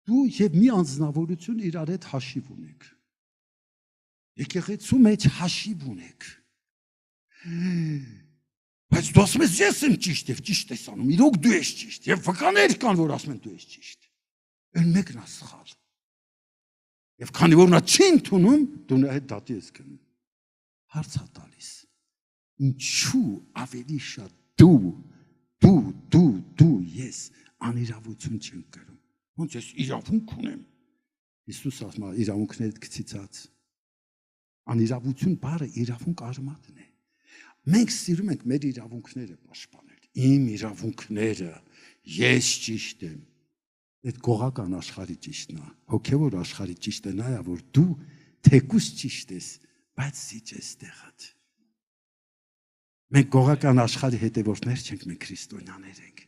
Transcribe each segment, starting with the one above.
դու եւ մի անձնավորություն իրար հետ հաշիվ ունեք։ Եկեղեցու մեջ հաշիվ ունեք։ Բայց դու ասում ես ես եմ ճիշտ եւ ճիշտ ես անում, իրոք դու ես ճիշտ եւ վկաներ կան, որ ասում են դու ես ճիշտ։ Այն մեկն է սխալ։ Եվ քանի որ նա չի ընդունում, դու նրա հետ դատի ես գնում։ Հարց է տալիս։ Ինչու ավելի շատ դու ես անիրավություն չեն կրում։ Ոնց ես իրավունք ունեմ։ Հիսուս ասում է իրավունքներդ գցիցած։ Անիրավություն բառը իրավունք արմատն է։ Մենք սիրում ենք մեր իրավունքները պաշտպանել։ Իմ իրավունքները, ես ճիշտ եմ։ Այդ գողական աշխարհի ճիշտն է։ Հոգևոր աշխարհի ճիշտը նա է, որ դու թեկուս ճիշտ ես, բայց սիճ ես տեղդ։ Մենք գողական աշխարհի հետևորդներ չենք, մենք քրիստոնյաներ ենք։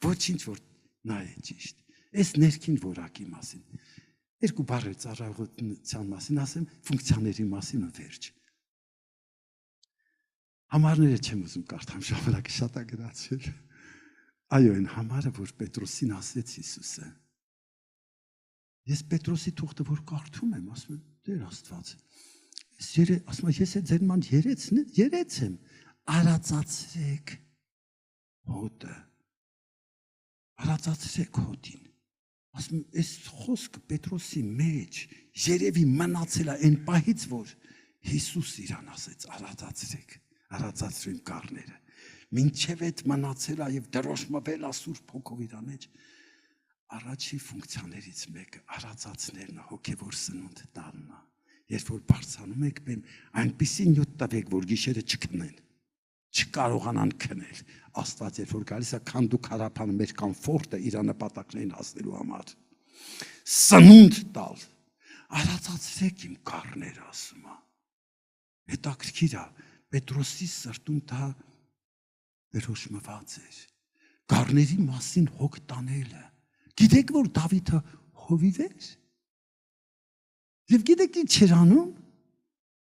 Ոչինչ որ նա է ճիշտ։ Այս ներքին որակի մասին։ Երկու բառ ծառայողության մասին ասեմ, ֆունկցիաների մասին ու վերջ։ Համարները չեմ ուզում կարդամ, ժամանակը շատ է գնացել։ Այո, այն համարը, որ Պետրոսին ասեց Հիսուսը։ Ես Պետրոսի թուղթը որ կարդում եմ, ասում եմ, Տեր Աստված, ասում եմ, ես ձեր ման երեց եմ, արածացրեք հոտը, արածացրեք հոտին։ Ասում եմ, այս խոսքը Պետրոսի մեջ երևի մնացել է այն պահից, որ Հիսուս իրան ասեց, արածացրին կառները։ Մինչև այդ մնացել է եւ դրոշմվել է Սուրբ Հոգով իր մեջ։ Առաջի ֆունկցիաներից մեկը արածացնելն է, հոգևոր սնունդ տալն է։ Երբ որ բարձանում եք բեմ, այնպիսի նյութ տվեք, որ գիշերը չքնեն, չկարողանան քնել։ Աստված երբ որ գալիս է, քան դու քարափան մեր կոմֆորտը իր նպատակներին հասնելու համար։ Սնունդ տալ։ Արածացրեք իմ կառները, ասում է։ Հետաքրքիր է, Պետրոսի սրտում դա դրոշմված էր։ Կառների մասին հոգ տանելը։ Գիտեք, որ Դավիթը հովիվ էր։ Եվ գիտեք ինչ էր անում։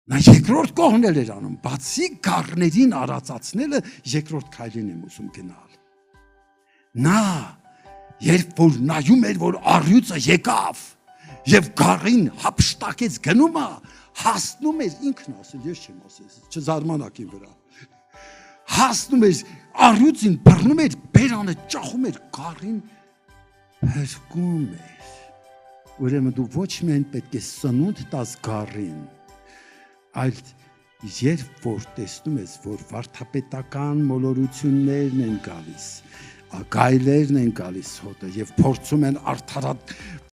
Նա երկրորդ կողմն էր անում, բացի կառներին արածացնելը, երկրորդ քայլին եմ ուզում գնալ։ Նա, երբ որ նայում էր, որ առյուծը եկավ, եւ կառին հափշտակեց գնում է, հասնում էր ինքն ասել, ես չեմ ասել, չզարմանաք իմ վրա։ Հասնում էր առյուծին, բռնում էր, բերանը ճախում էր, կառին փրկում էր։ Ուրեմն դու ոչ միայն պետք է սնունդ տաս կառին, այլ երբ որ տեսնում ես, որ վարդապետական մոլորություններն են գալիս, գայլերն են գալիս հոտը եւ փորձում են